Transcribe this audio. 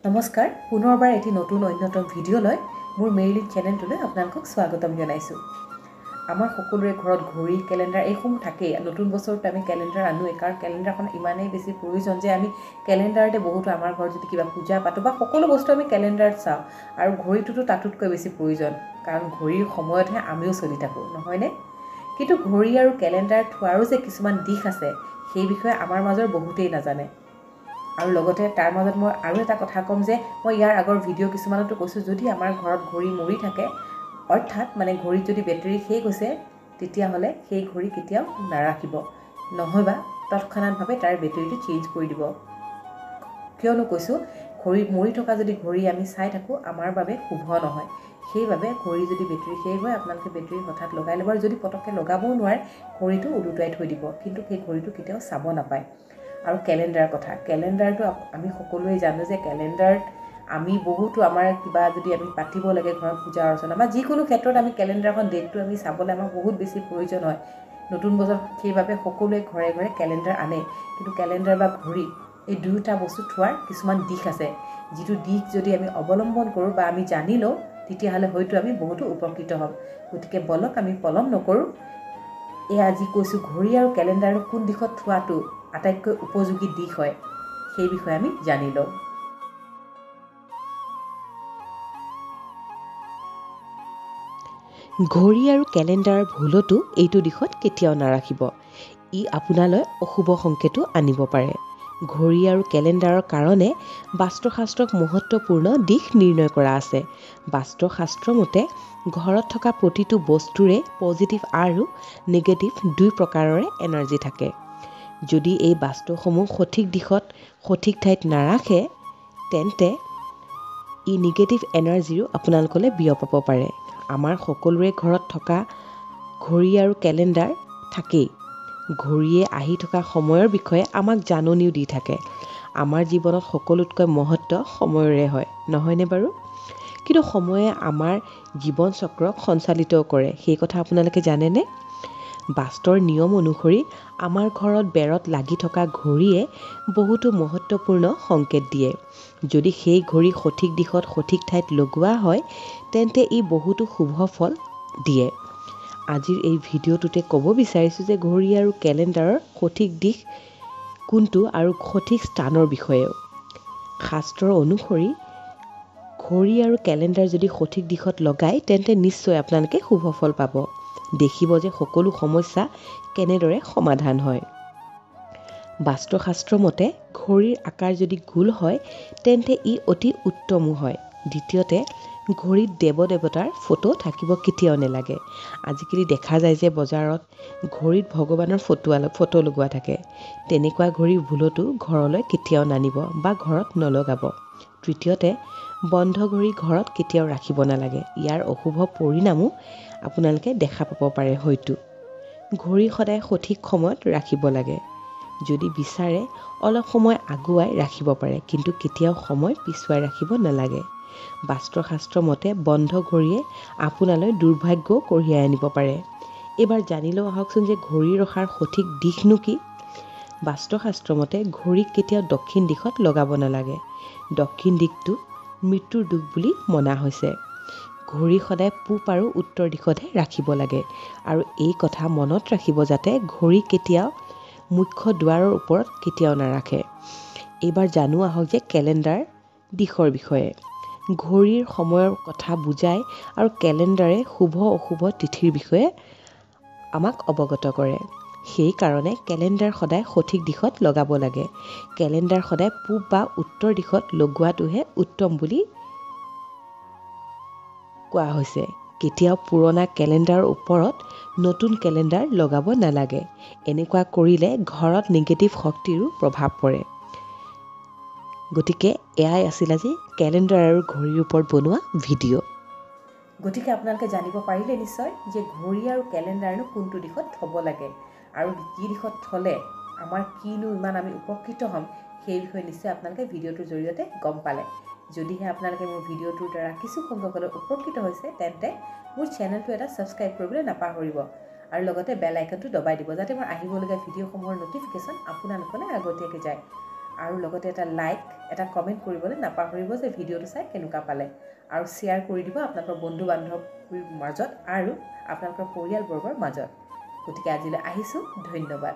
নমস্কাৰ পুনৰবাৰ এটি নতুন অন্যতম ভিডিঅ' লৈ মোৰ মেৰিলিন চেনেলটোলৈ আপোনালোকক স্বাগতম জনাইছোঁ। আমাৰ সকলোৰে ঘৰত ঘড়ী কেলেণ্ডাৰ এইসমূহ থাকেই। নতুন বছৰত আমি কেলেণ্ডাৰ আনোৱেই, কাৰণ কেলেণ্ডাৰখন ইমানেই বেছি প্ৰয়োজন যে আমি কেলেণ্ডাৰতে বহুতো আমাৰ ঘৰত যদি কিবা পূজা পাতোঁ বা সকলো বস্তু আমি কেলেণ্ডাৰত চাওঁ। আৰু ঘড়ীটোতো তাতোতকৈ বেছি প্ৰয়োজন, কাৰণ ঘড়ীৰ সময়তহে আমিও চলি থাকোঁ, নহয়নে? কিন্তু ঘড়ী আৰু কেলেণ্ডাৰ থোৱাৰো যে কিছুমান দিশ আছে সেই বিষয়ে আমাৰ মাজৰ বহুতেই নাজানে। আৰু লগতে তাৰ মাজত মই আৰু এটা কথা ক'ম যে মই ইয়াৰ আগৰ ভিডিঅ' কিছুমানতো কৈছোঁ, যদি আমাৰ ঘৰত ঘড়ী মৰি থাকে, অৰ্থাৎ মানে ঘড়ীত যদি বেটেৰী শেষ হৈছে, তেতিয়াহ'লে সেই ঘড়ী কেতিয়াও নাৰাখিব, নহয়বা তৎক্ষণাৎভাৱে তাৰ বেটেৰীটো চেঞ্জ কৰি দিব। কিয়নো কৈছোঁ, ঘড়ী মৰি থকা যদি ঘড়ী আমি চাই থাকোঁ আমাৰ বাবে শুভ নহয়। সেইবাবে ঘড়ী যদি বেটেৰী শেষ হয় আপোনালোকে বেটেৰী হঠাৎ লগাই ল'ব, আৰু যদি পটককৈ লগাবও নোৱাৰে ঘড়ীটো ওলোটাই থৈ দিব, কিন্তু সেই ঘড়ীটো কেতিয়াও চাব নাপায়। আৰু কেলেণ্ডাৰ কথা, কেলেণ্ডাৰটো আমি সকলোৱে জানো যে কেলেণ্ডাৰত আমি বহুতো আমাৰ কিবা যদি আমি পাতিব লাগে ঘৰত পূজা অৰ্চনা বা যিকোনো ক্ষেত্ৰত আমি কেলেণ্ডাৰখন ডেটটো আমি চাবলৈ আমাৰ বহুত বেছি প্ৰয়োজন হয়। নতুন বছৰ সেইবাবে সকলোৱে ঘৰে ঘৰে কেলেণ্ডাৰ আনে, কিন্তু কেলেণ্ডাৰ বা ঘড়ী এই দুয়োটা বস্তু থোৱাৰ কিছুমান দিশ আছে, যিটো দিশ যদি আমি অৱলম্বন কৰোঁ বা আমি জানি লওঁ তেতিয়াহ'লে হয়তো আমি বহুতো উপকৃত হ'ম। গতিকে বলক আমি পলম নকৰোঁ, এয়া আজি কৈছোঁ ঘড়ী আৰু কেলেণ্ডাৰ কোন দিশত থোৱাটো আটাইতকৈ উপযোগী দিশ হয় সেই বিষয়ে আমি জানি লওঁ। ঘড়ী আৰু কেলেণ্ডাৰ ভুলতো এইটো দিশত কেতিয়াও নাৰাখিব, ই আপোনালৈ অশুভ সংকেতো আনিব পাৰে। ঘড়ী আৰু কেলেণ্ডাৰৰ কাৰণে বাস্তুশাস্ত্ৰক মহত্বপূৰ্ণ দিশ নিৰ্ণয় কৰা আছে। বাস্তুশাস্ত্ৰ মতে ঘৰত থকা প্ৰতিটো বস্তুৰে পজিটিভ আৰু নিগেটিভ দুই প্ৰকাৰৰে এনাৰ্জি থাকে। যদি এই বাস্তুসমূহ সঠিক দিশত সঠিক ঠাইত নাৰাখে তেন্তে ই নিগেটিভ এনাৰ্জিও আপোনালোকলৈ বিয়পাব পাৰে। আমাৰ সকলোৰে ঘৰত থকা ঘড়ী আৰু কেলেণ্ডাৰ থাকেই। ঘড়ীয়ে আহি থকা সময়ৰ বিষয়ে আমাক জাননীও দি থাকে। আমাৰ জীৱনত সকলোতকৈ মহত্ব সময়ৰে হয়, নহয়নে বাৰু? কিন্তু সময়ে আমাৰ জীৱন চক্ৰক সঞ্চালিতও কৰে, সেই কথা আপোনালোকে জানেনে? বাস্তুৰ নিয়ম অনুসৰি আমাৰ ঘৰত বেৰত লাগি থকা ঘড়ীয়ে বহুতো মহত্বপূৰ্ণ সংকেত দিয়ে। যদি সেই ঘড়ী সঠিক দিশত সঠিক ঠাইত লগোৱা হয় তেন্তে ই বহুতো শুভ ফল দিয়ে। আজিৰ এই ভিডিঅ'টোতে ক'ব বিচাৰিছোঁ যে ঘড়ী আৰু কেলেণ্ডাৰৰ সঠিক দিশ কোনটো আৰু সঠিক স্থানৰ বিষয়েও। শাস্ত্ৰ অনুসৰি ঘড়ী আৰু কেলেণ্ডাৰ যদি সঠিক দিশত লগায় তেন্তে নিশ্চয় আপোনালোকে শুভ ফল পাব। দেখিব যে সকলো সমস্যা কেনেদৰে সমাধান হয়। বাস্তুশাস্ত্ৰ মতে ঘড়ীৰ আকাৰ যদি গোল হয় তেন্তে ই অতি উত্তমো হয়। দ্বিতীয়তে, ঘড়ীত দেৱতাৰ ফটো থাকিব কেতিয়াও নালাগে। আজিকালি দেখা যায় যে বজাৰত ঘড়ীত ভগৱানৰ ফটো লগোৱা থাকে। তেনেকুৱা ঘড়ী ভুলতো ঘৰলৈ কেতিয়াও নানিব বা ঘৰত নলগাব। তৃতীয়তে, বন্ধ ঘড়ী ঘৰত কেতিয়াও ৰাখিব নালাগে। ইয়াৰ অশুভ পৰিণামো আপোনালোকে দেখা পাব পাৰে হয়তো। ঘড়ী সদায় সঠিক সময়ত ৰাখিব লাগে। যদি বিচাৰে অলপ সময় আগুৱাই ৰাখিব পাৰে, কিন্তু কেতিয়াও সময় পিছুৱাই ৰাখিব নালাগে। বাস্তুশাস্ত্ৰ মতে বন্ধ ঘড়ীয়ে আপোনালৈ দুৰ্ভাগ্যও কঢ়িয়াই আনিব পাৰে। এইবাৰ জানি লওঁ আহকচোন যে ঘড়ী ৰখাৰ সঠিক দিশনো কি? বাস্তুশাস্ত্ৰ মতে ঘড়ীক কেতিয়াও দক্ষিণ দিশত লগাব নালাগে। দক্ষিণ দিশটো মৃত্যুৰ দিশ বুলি মনা হৈছে। ঘড়ী সদায় পূব আৰু উত্তৰ দিশতহে ৰাখিব লাগে। আৰু এই কথা মনত ৰাখিব যাতে ঘড়ী কেতিয়াও মুখ্য দুৱাৰৰ ওপৰত কেতিয়াও নাৰাখে। এইবাৰ জানো আহক যে কেলেণ্ডাৰ দিশৰ বিষয়ে। ঘড়ীৰ সময়ৰ কথা বুজায় আৰু কেলেণ্ডাৰে শুভ অশুভ তিথিৰ বিষয়ে আমাক অৱগত কৰে। সেইকাৰণে কেলেণ্ডাৰ সদায় সঠিক দিশত লগাব লাগে। কেলেণ্ডাৰ সদায় পূব বা উত্তৰ দিশত লগোৱাটোহে উত্তম বুলি কোৱা হৈছে। কেতিয়াও পুৰণা কেলেণ্ডাৰৰ ওপৰত নতুন কেলেণ্ডাৰ লগাব নালাগে। এনেকুৱা কৰিলে ঘৰত নিগেটিভ শক্তিৰো প্ৰভাৱ পৰে। গতিকে এয়াই আছিল আজি কেলেণ্ডাৰ আৰু ঘড়ীৰ ওপৰত বনোৱা ভিডিঅ'। গতিকে আপোনালোকে জানিব পাৰিলে নিশ্চয় যে ঘড়ী আৰু কেলেণ্ডাৰনো কোনটো দিশত থ'ব লাগে, আৰু কি দিশত থ'লে আমাৰ কিনো ইমান আমি উপকৃত হ'ম সেই বিষয়ে নিশ্চয় আপোনালোকে ভিডিঅ'টোৰ জৰিয়তে গম পালে। যদিহে আপোনালোকে মোৰ ভিডিঅ'টোৰ দ্বাৰা কিছু সংখ্যক হ'লেও উপকৃত হৈছে তেন্তে মোৰ চেনেলটো এটা ছাবস্ক্ৰাইব কৰিবলৈ নাপাহৰিব, আৰু লগতে বেল আইকনটো দবাই দিব যাতে মোৰ আহিবলগীয়া ভিডিঅ'সমূহৰ ন'টিফিকেশ্যন আপোনালোকলৈ আগতীয়াকৈ যায়। আৰু লগতে এটা লাইক এটা কমেণ্ট কৰিবলৈ নাপাহৰিব যে ভিডিঅ'টো চাই কেনেকুৱা পালে আৰু শ্বেয়াৰ কৰি দিব আপোনালোকৰ বন্ধু বান্ধৱীৰ মাজত আৰু আপোনালোকৰ পৰিয়ালবৰ্গৰ মাজত। গতিকে আজিলৈ আহিছোঁ, ধন্যবাদ।